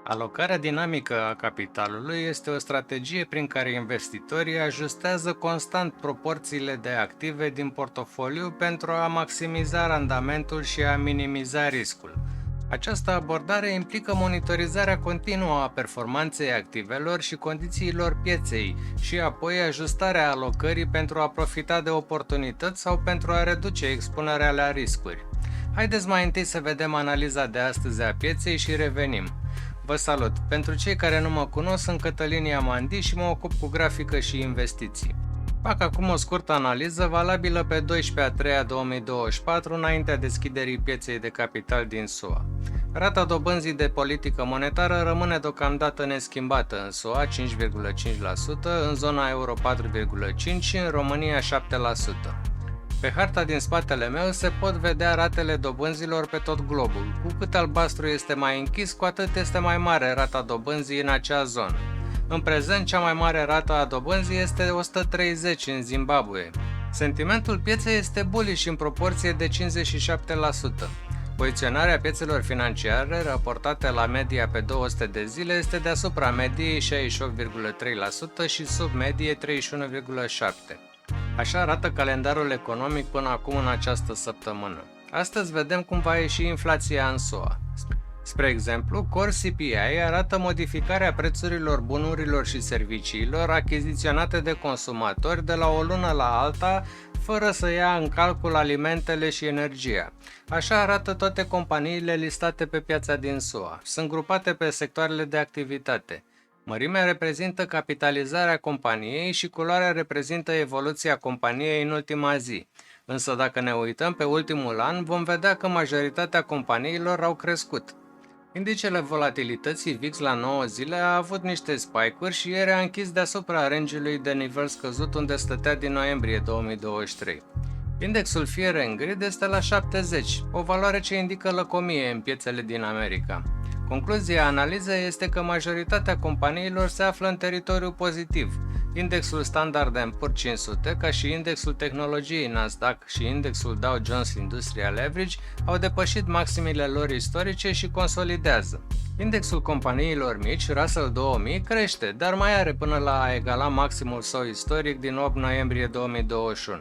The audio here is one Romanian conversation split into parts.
Alocarea dinamică a capitalului este o strategie prin care investitorii ajustează constant proporțiile de active din portofoliu pentru a maximiza randamentul și a minimiza riscul. Această abordare implică monitorizarea continuă a performanței activelor și condițiilor pieței și apoi ajustarea alocării pentru a profita de oportunități sau pentru a reduce expunerea la riscuri. Haideți mai întâi să vedem analiza de astăzi a pieței și revenim. Vă salut! Pentru cei care nu mă cunosc, sunt Cătălin Iamandi și mă ocup cu grafică și investiții. Fac acum o scurtă analiză valabilă pe 12/3/2024, înaintea deschiderii pieței de capital din SUA. Rata dobânzii de politică monetară rămâne deocamdată neschimbată în SUA 5,5%, în zona euro 4,5% și în România 7%. Pe harta din spatele meu se pot vedea ratele dobânzilor pe tot globul. Cu cât albastru este mai închis, cu atât este mai mare rata dobânzii în acea zonă. În prezent, cea mai mare rată a dobânzii este 130 în Zimbabwe. Sentimentul pieței este bullish în proporție de 57%. Poziționarea piețelor financiare raportate la media pe 200 de zile este deasupra mediei 68,3% și sub medie 31,7%. Așa arată calendarul economic până acum în această săptămână. Astăzi vedem cum va ieși inflația în SUA. Spre exemplu, Core CPI arată modificarea prețurilor bunurilor și serviciilor achiziționate de consumatori de la o lună la alta, fără să ia în calcul alimentele și energia. Așa arată toate companiile listate pe piața din SUA. Sunt grupate pe sectoarele de activitate. Mărimea reprezintă capitalizarea companiei și culoarea reprezintă evoluția companiei în ultima zi. Însă dacă ne uităm pe ultimul an, vom vedea că majoritatea companiilor au crescut. Indicele volatilității VIX la 9 zile a avut niște spike-uri și ieri a închis deasupra range-ului de nivel scăzut unde stătea din noiembrie 2023. Indexul Fear and Greed este la 70, o valoare ce indică lăcomie în piețele din America. Concluzia analizei este că majoritatea companiilor se află în teritoriu pozitiv. Indexul Standard & Poor's 500, ca și indexul tehnologiei Nasdaq și indexul Dow Jones Industrial Average au depășit maximile lor istorice și consolidează. Indexul companiilor mici, Russell 2000, crește, dar mai are până la a egala maximul său istoric din 8 noiembrie 2021.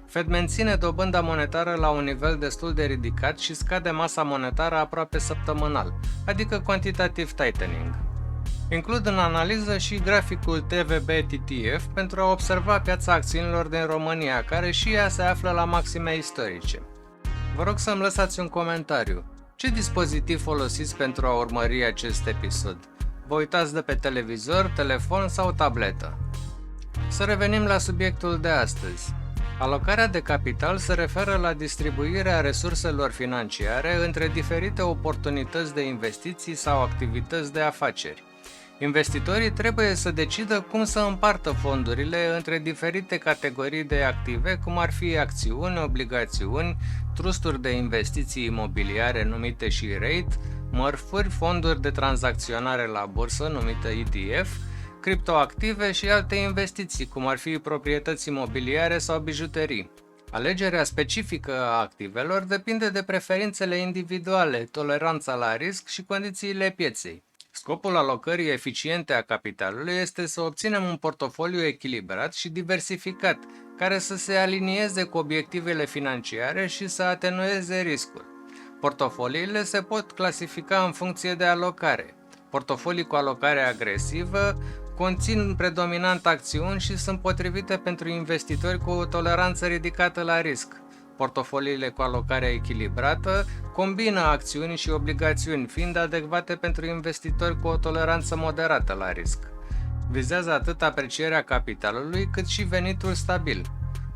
Fed menține dobânda monetară la un nivel destul de ridicat și scade masa monetară aproape săptămânal, adică quantitative tightening. Includ în analiză și graficul TVB-TTF pentru a observa piața acțiunilor din România, care și ea se află la maxime istorice. Vă rog să-mi lăsați un comentariu. Ce dispozitiv folosiți pentru a urmări acest episod? Vă uitați de pe televizor, telefon sau tabletă? Să revenim la subiectul de astăzi. Alocarea de capital se referă la distribuirea resurselor financiare între diferite oportunități de investiții sau activități de afaceri. Investitorii trebuie să decidă cum să împartă fondurile între diferite categorii de active, cum ar fi acțiuni, obligațiuni, trusturi de investiții imobiliare numite și REIT, mărfuri, fonduri de tranzacționare la bursă numite ETF, criptoactive și alte investiții, cum ar fi proprietăți imobiliare sau bijuterii. Alegerea specifică a activelor depinde de preferințele individuale, toleranța la risc și condițiile pieței. Scopul alocării eficiente a capitalului este să obținem un portofoliu echilibrat și diversificat, care să se alinieze cu obiectivele financiare și să atenueze riscul. Portofoliile se pot clasifica în funcție de alocare. Portofolii cu alocare agresivă conțin predominant acțiuni și sunt potrivite pentru investitori cu o toleranță ridicată la risc. Portofoliile cu alocare echilibrată combină acțiuni și obligațiuni, fiind adecvate pentru investitori cu o toleranță moderată la risc. Vizează atât aprecierea capitalului cât și venitul stabil.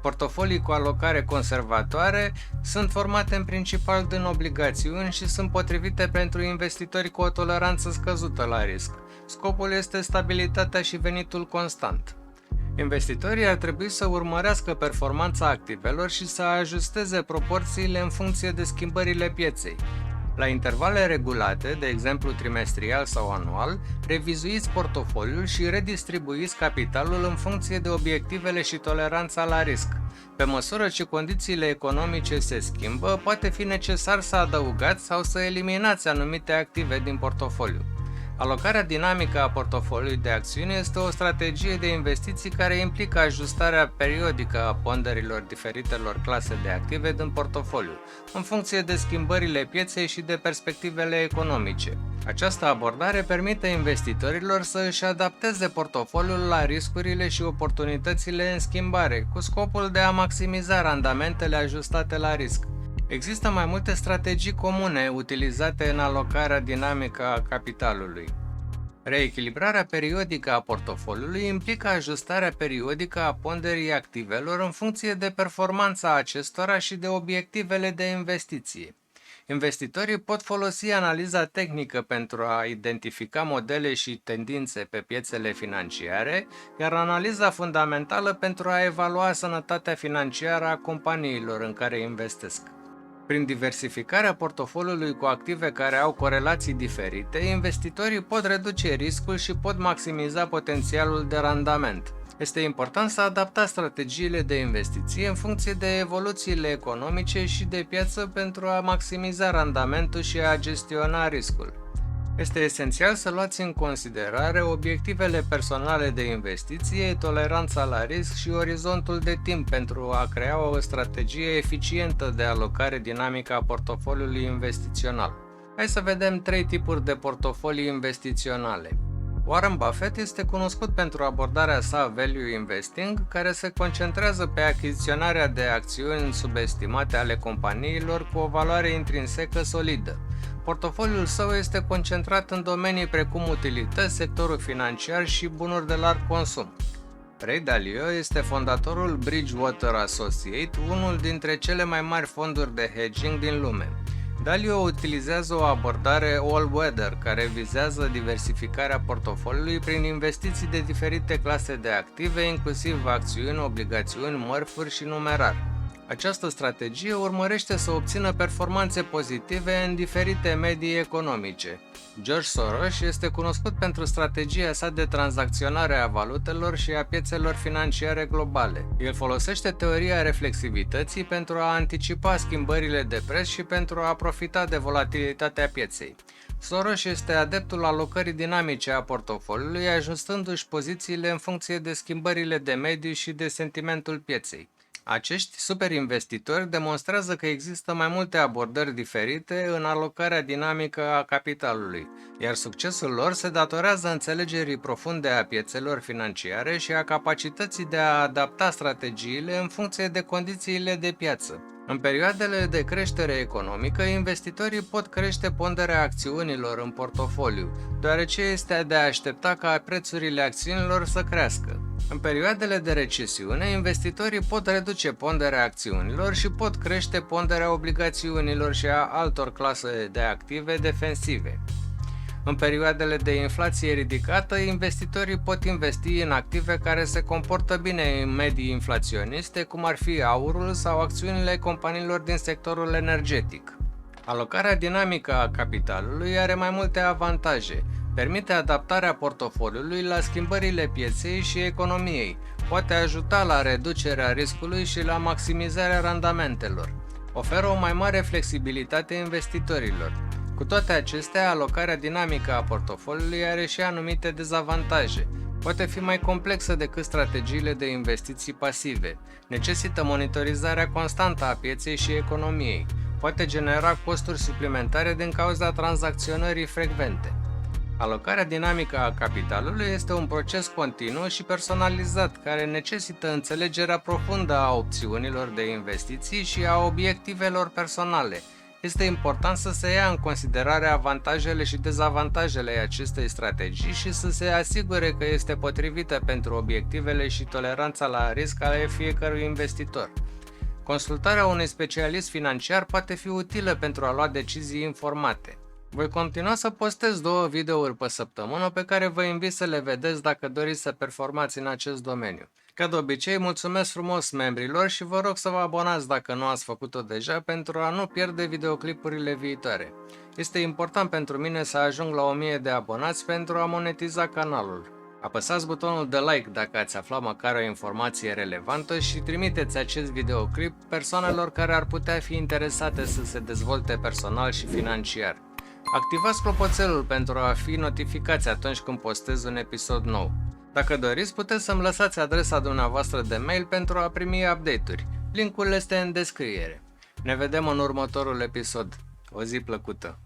Portofolii cu alocare conservatoare sunt formate în principal din obligațiuni și sunt potrivite pentru investitori cu o toleranță scăzută la risc. Scopul este stabilitatea și venitul constant. Investitorii ar trebui să urmărească performanța activelor și să ajusteze proporțiile în funcție de schimbările pieței. La intervale regulate, de exemplu trimestrial sau anual, revizuiți portofoliul și redistribuiți capitalul în funcție de obiectivele și toleranța la risc. Pe măsură ce condițiile economice se schimbă, poate fi necesar să adăugați sau să eliminați anumite active din portofoliu. Alocarea dinamică a portofoliului de acțiuni este o strategie de investiții care implică ajustarea periodică a ponderilor diferitelor clase de active din portofoliu, în funcție de schimbările pieței și de perspectivele economice. Această abordare permite investitorilor să își adapteze portofoliul la riscurile și oportunitățile în schimbare, cu scopul de a maximiza randamentele ajustate la risc. Există mai multe strategii comune utilizate în alocarea dinamică a capitalului. Reechilibrarea periodică a portofoliului implică ajustarea periodică a ponderii activelor în funcție de performanța acestora și de obiectivele de investiție. Investitorii pot folosi analiza tehnică pentru a identifica modele și tendințe pe piețele financiare, iar analiza fundamentală pentru a evalua sănătatea financiară a companiilor în care investesc. Prin diversificarea portofoliului cu active care au corelații diferite, investitorii pot reduce riscul și pot maximiza potențialul de randament. Este important să adaptați strategiile de investiție în funcție de evoluțiile economice și de piață pentru a maximiza randamentul și a gestiona riscul. Este esențial să luați în considerare obiectivele personale de investiție, toleranța la risc și orizontul de timp pentru a crea o strategie eficientă de alocare dinamică a portofoliului investițional. Hai să vedem 3 tipuri de portofolii investiționale. Warren Buffett este cunoscut pentru abordarea sa value investing, care se concentrează pe achiziționarea de acțiuni subestimate ale companiilor cu o valoare intrinsecă solidă. Portofoliul său este concentrat în domenii precum utilități, sectorul financiar și bunuri de larg consum. Ray Dalio este fondatorul Bridgewater Associates, unul dintre cele mai mari fonduri de hedging din lume. Dalio utilizează o abordare all-weather care vizează diversificarea portofoliului prin investiții de diferite clase de active, inclusiv acțiuni, obligațiuni, mărfuri și numerar. Această strategie urmărește să obțină performanțe pozitive în diferite medii economice. George Soros este cunoscut pentru strategia sa de tranzacționare a valutelor și a piețelor financiare globale. El folosește teoria reflexivității pentru a anticipa schimbările de preț și pentru a profita de volatilitatea pieței. Soros este adeptul alocării dinamice a portofoliului, ajustându-și pozițiile în funcție de schimbările de mediu și de sentimentul pieței. Acești superinvestitori demonstrează că există mai multe abordări diferite în alocarea dinamică a capitalului, iar succesul lor se datorează înțelegerii profunde a piețelor financiare și a capacității de a adapta strategiile în funcție de condițiile de piață. În perioadele de creștere economică, investitorii pot crește ponderea acțiunilor în portofoliu, deoarece este de a aștepta ca prețurile acțiunilor să crească. În perioadele de recesiune, investitorii pot reduce ponderea acțiunilor și pot crește ponderea obligațiunilor și a altor clase de active defensive. În perioadele de inflație ridicată, investitorii pot investi în active care se comportă bine în medii inflaționiste, cum ar fi aurul sau acțiunile companiilor din sectorul energetic. Alocarea dinamică a capitalului are mai multe avantaje. Permite adaptarea portofoliului la schimbările pieței și economiei, poate ajuta la reducerea riscului și la maximizarea randamentelor. Oferă o mai mare flexibilitate investitorilor. Cu toate acestea, alocarea dinamică a portofoliului are și anumite dezavantaje. Poate fi mai complexă decât strategiile de investiții pasive, necesită monitorizarea constantă a pieței și economiei, poate genera costuri suplimentare din cauza tranzacționării frecvente. Alocarea dinamică a capitalului este un proces continuu și personalizat care necesită înțelegerea profundă a opțiunilor de investiții și a obiectivelor personale. Este important să se ia în considerare avantajele și dezavantajele acestei strategii și să se asigure că este potrivită pentru obiectivele și toleranța la risc ale fiecărui investitor. Consultarea unui specialist financiar poate fi utilă pentru a lua decizii informate. Voi continua să postez 2 videouri pe săptămână pe care vă invit să le vedeți dacă doriți să performați în acest domeniu. Ca de obicei, mulțumesc frumos membrilor și vă rog să vă abonați dacă nu ați făcut-o deja pentru a nu pierde videoclipurile viitoare. Este important pentru mine să ajung la 1000 de abonați pentru a monetiza canalul. Apăsați butonul de like dacă ați aflat măcar o informație relevantă și trimiteți acest videoclip persoanelor care ar putea fi interesate să se dezvolte personal și financiar. Activați clopoțelul pentru a fi notificați atunci când postez un episod nou. Dacă doriți, puteți să-mi lăsați adresa dumneavoastră de mail pentru a primi update-uri. Linkul este în descriere. Ne vedem în următorul episod. O zi plăcută!